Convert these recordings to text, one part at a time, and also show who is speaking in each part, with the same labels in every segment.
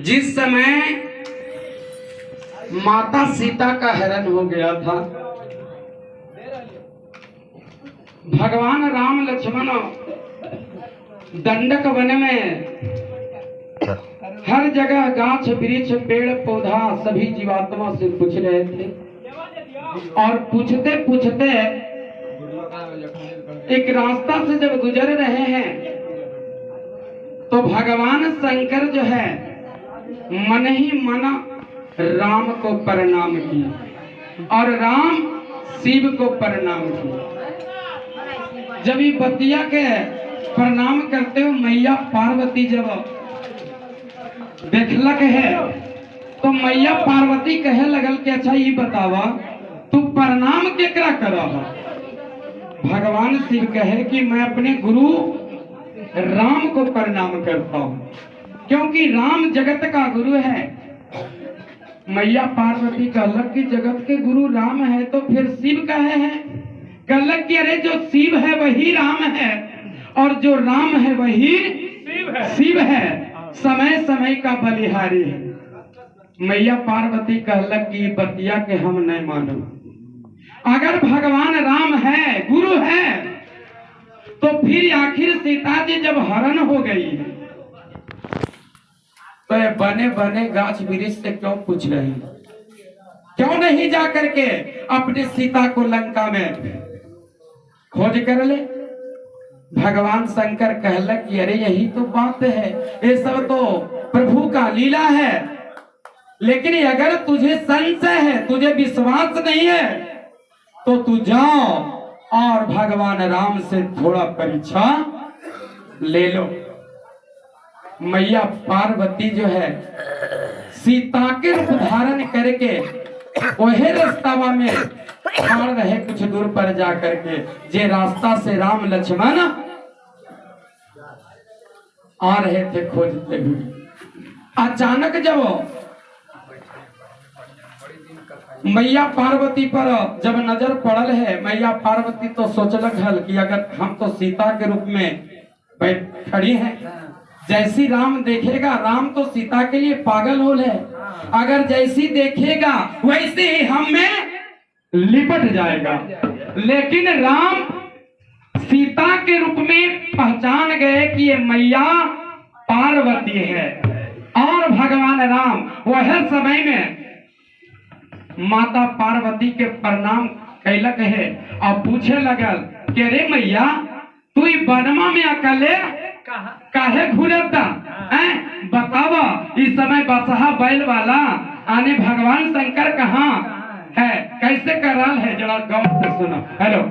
Speaker 1: जिस समय माता सीता का हरण हो गया था, भगवान राम लक्ष्मण दंडक वन में हर जगह गाछ वृक्ष पेड़ पौधा सभी जीवात्मा से पूछ रहे थे। और पूछते पूछते एक रास्ता से जब गुजर रहे हैं तो भगवान शंकर जो है मन ही मन राम को प्रणाम किया और राम शिव को प्रणाम किया। जब ये बतिया के प्रणाम करते हो मैया पार्वती जब देखलक है तो मैया पार्वती कहे लगल कि अच्छा ये बतावा तू प्रणाम केकरा करा हो। भगवान शिव कहे कि मैं अपने गुरु राम को प्रणाम करता हूँ, क्योंकि राम जगत का गुरु है। मैया पार्वती कहलक कि जगत के गुरु राम है तो फिर शिव कहे है। कहलक कि अरे जो शिव है वही राम है और जो राम है वही शिव है, समय समय का बलिहारी है। मैया पार्वती कहलक कि बतिया के हम नहीं मानो। अगर भगवान राम है गुरु है तो फिर आखिर सीता जी जब हरण हो गई है तो बने बने गाछ वृक्ष से क्यों पूछ रही, क्यों नहीं जा करके अपने सीता को लंका में खोज कर ले। भगवान शंकर कहलक कि अरे यही तो बात है, ये सब तो प्रभु का लीला है। लेकिन अगर तुझे संशय है, तुझे विश्वास नहीं है तो तू जाओ और भगवान राम से थोड़ा परीक्षा ले लो। मैया पार्वती जो है सीता के रूप धारण करके वही रास्तावा में खड़ रहे कुछ दूर पर जा करके, जे रास्ता से राम लक्ष्मण आ रहे थे खोजते हुए। अचानक जब मैया पार्वती पर जब नजर पड़ल है, मैया पार्वती तो सोचलक हल कि अगर हम तो सीता के रूप में बैठ खड़ी हैं, जैसी राम देखेगा, राम तो सीता के लिए पागल होल है, अगर जैसी देखेगा वैसे ही हम में लिपट जाएगा। लेकिन राम सीता के रूप में पहचान गए कि ये मैया पार्वती है। और भगवान राम वह समय में माता पार्वती के प्रणाम कैलक है और पूछे लगल कि अरे मैया तू बनमा में अकेले काहे घूरता बतावा, इस समय बसहा बैल वाला आने भगवान शंकर कहाँ है, कैसे कराल है, जरा गौर से सुनो। हेलो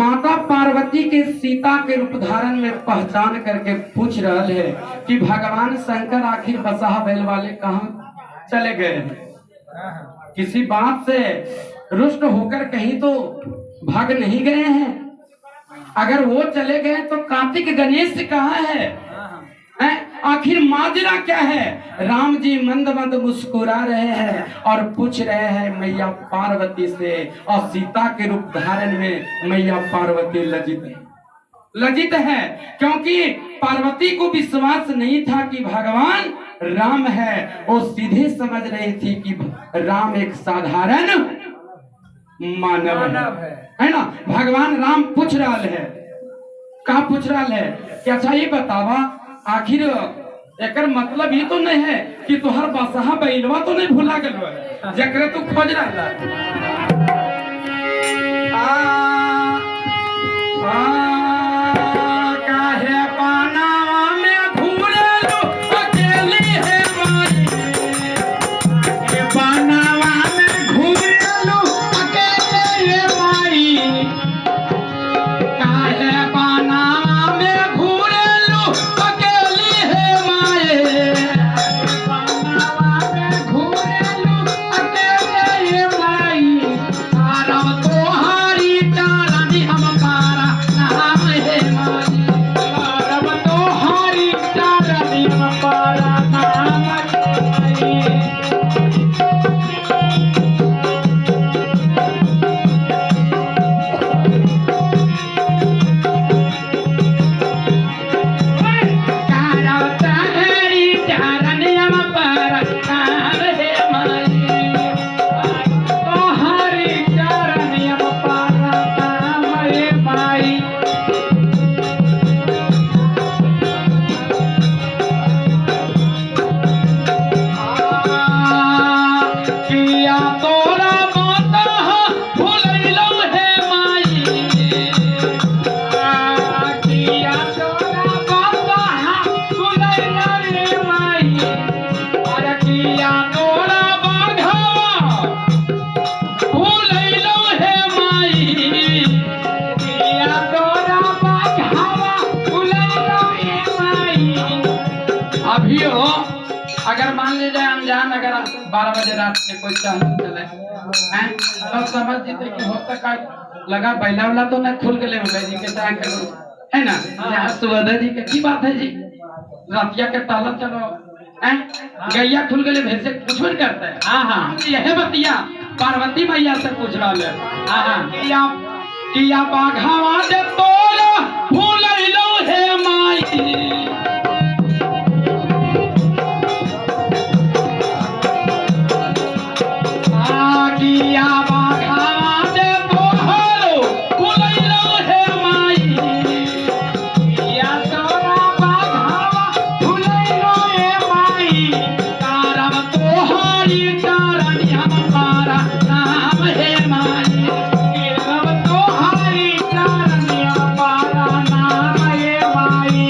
Speaker 1: माता पार्वती के सीता के रूप धारण में पहचान करके पूछ रहा है कि भगवान शंकर आखिर बसहा बैल वाले कहाँ चले गए हैं। किसी बात से रुष्ट होकर कहीं तो भाग नहीं गए हैं। अगर वो चले गए तो कार्तिक गणेश कहाँ है? आखिर माजरा क्या है? राम जी मंद मंद मुस्कुरा रहे हैं और पूछ रहे हैं मैया पार्वती से, और सीता के रूप धारण में मैया पार्वती लज्जित है क्योंकि पार्वती को विश्वास नहीं था कि भगवान राम है। वो सीधे समझ रही थी कि राम एक साधारण मानव है ना। भगवान राम पूछ रहा है, कहा पूछ रहा है कि अच्छा ये बतावा, आखिर एकर मतलब ये तो नहीं है कि तुहर बसहा बैलवा तो नहीं भुला गलो है जकरे तू खोज रहा काहे पानावा में घूरे लो अकेली है माई, काहे पानावा में घूरे लो अकेली है माई, काहे पानावा में घूरे लो अकेली है माई, पानावा में घूरे लो अकेली है माई, तारम तोहारी तारनी हम पारा नाम है माई, तारम तोहारी तारनी हम पारा नाम है माई। अभी हो अगर मान लीजिए अनजान अगर 12 बजे रात के कोई चाहत चले हैं तब समझ जीते कि हो सका लगा बैला वाला तो नहीं खुल गए होगा जी के चाहे है ना। यहाँ सुवधा जी के की बात है जी, रतिया के ताला चलो हैं गैया खुल गए भैंसे कुछ भी करते हैं। हाँ हाँ यह बतिया पार्वती मैया से पूछ रहा है। हाँ हाँ किया बाघावा दे तोला फूल लो है माई, किया बाघावा दे तोहरो फूल लो है माई, किया तोरा बाघावा फूल लो है माई, तारम तोहारी तारनी हम पारा नाम है माई, तारम तोहारी तारनी हम पारा नाम है माई।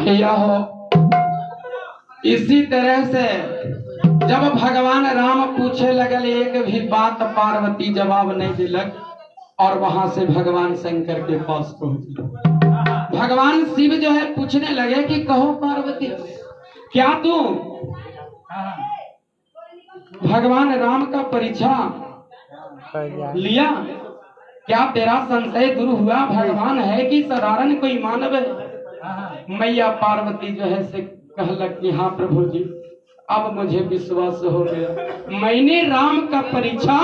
Speaker 1: किया हो। इसी तरह से जब भगवान राम पूछे लगल एक भी बात, पार्वती जवाब नहीं दिलक और वहां से भगवान शंकर के पास पहुंचे। भगवान शिव जो है पूछने लगे कि कहो पार्वती, क्या तू भगवान राम का परीक्षा लिया? क्या तेरा संशय दूर हुआ? भगवान है कि साधारण कोई मानव है? मैया पार्वती जो है से कहलक कि हाँ प्रभु जी, अब मुझे विश्वास हो गया। मैंने राम का परीक्षा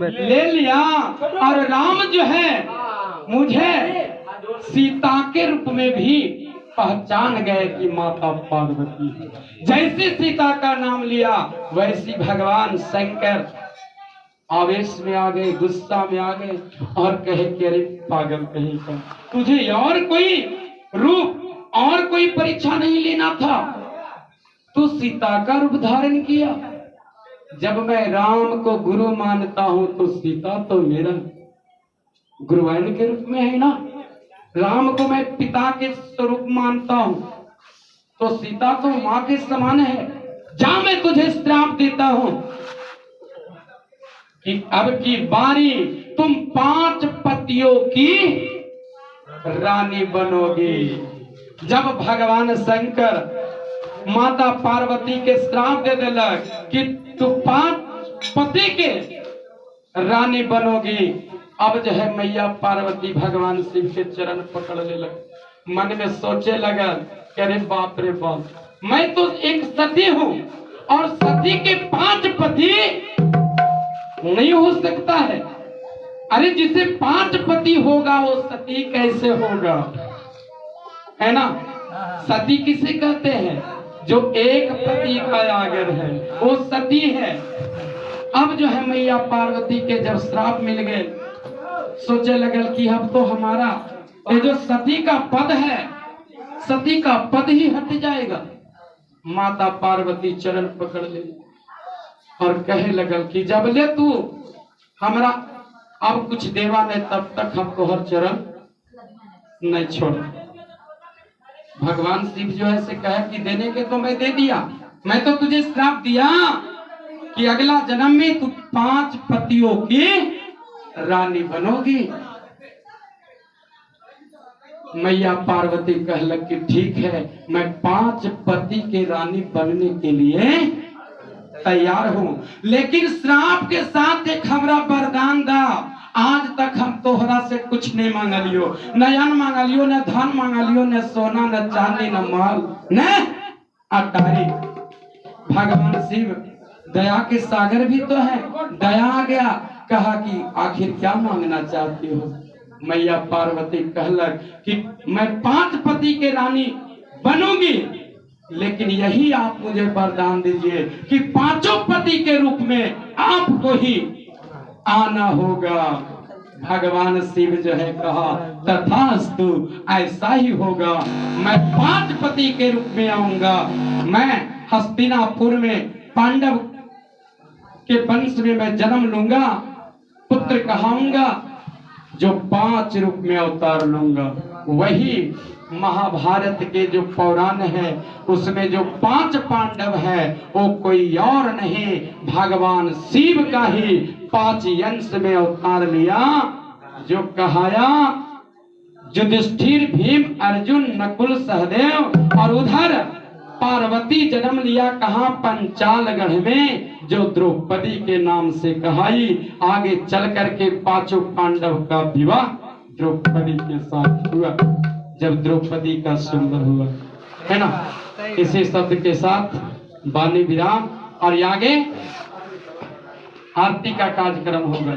Speaker 1: ले लिया और राम जो है मुझे सीता के रूप में भी पहचान गए कि माता पार्वती। जैसे सीता का नाम लिया वैसी भगवान शंकर आवेश में आ गए, गुस्सा में आ गए और कहे कि अरे पागल कहीं का, तुझे और कोई रूप और कोई परीक्षा नहीं लेना था, तू सीता का रूप धारण किया। जब मैं राम को गुरु मानता हूं तो सीता तो मेरा गुरुवाइन के रूप में है ना। राम को मैं पिता के स्वरूप मानता हूं तो सीता तो मां के समान है। जा, मैं तुझे श्राप देता हूं कि अब की बारी तुम 5 पतियों की रानी बनोगी। जब भगवान शंकर माता पार्वती के श्राप दे दिलक कि तू 5 पति के रानी बनोगी, अब जो है मैया पार्वती भगवान शिव के चरण पकड़ लेलक। मन में सोचे लगा कि अरे बाप रे बाप, मैं तो एक सती हूं और सती के 5 पति नहीं हो सकता है। अरे जिसे 5 पति होगा वो सती कैसे होगा, है ना। सती किसे कहते हैं? जो एक पति का आगर है वो सती है। अब जो है मैया पार्वती के जब श्राप मिल गए, सोचे लगल कि अब तो हमारा ये जो सती का पद है, सती का पद ही हट जाएगा। माता पार्वती चरण पकड़ ले और कहे लगल कि जब ले तू हमरा अब कुछ देवा नहीं तब तक हम तोहर चरण नहीं छोड़। भगवान शिव जो है से कहे कि देने के तो मैं दे दिया, मैं तो तुझे श्राप दिया कि अगला जन्म में तू 5 पतियों की रानी बनोगी। मैया पार्वती कहलक कि ठीक है, मैं 5 पति के रानी बनने के लिए तैयार हूं, लेकिन श्राप के साथ एक हमरा वरदान दा। आज तक हम तोहरा से कुछ नहीं मांगलियो, न अन्न मांगलियो, न धन मांगलियो, न सोना, न चांदी, न माल, न अटारी। भगवान शिव दया के सागर भी तो है। दया आ गया, कहा कि आखिर क्या मांगना चाहती हो? मैया पार्वती कहलक कि मैं 5 पति के रानी बनूंगी, लेकिन यही आप मुझे वरदान दीजिए कि 5 पति के रूप में आपको ही आना होगा। भगवान शिव जो है कहा तथास्तु, ऐसा ही होगा। मैं 5 पति के रूप में आऊंगा। मैं हस्तिनापुर में पांडव के वंश में मैं जन्म लूंगा, पुत्र कहाऊंगा, जो 5 रूप में अवतार लूंगा। वही महाभारत के जो पौराण है उसमें जो 5 पांडव है वो कोई और नहीं, भगवान शिव का ही 5 अंश में अवतार लिया। जो कहाया युधिष्ठिर, भीम, अर्जुन, नकुल, सहदेव, और उधर पार्वती जन्म लिया कहा पंचालगढ़ में, जो द्रौपदी के नाम से कहाई। आगे चल करके 5 पांडव का विवाह द्रौपदी के साथ हुआ, जब द्रौपदी का सुंदर हुआ, है ना। इसी शब्द के साथ वाणी विराम और आगे आरती का कार्यक्रम होगा।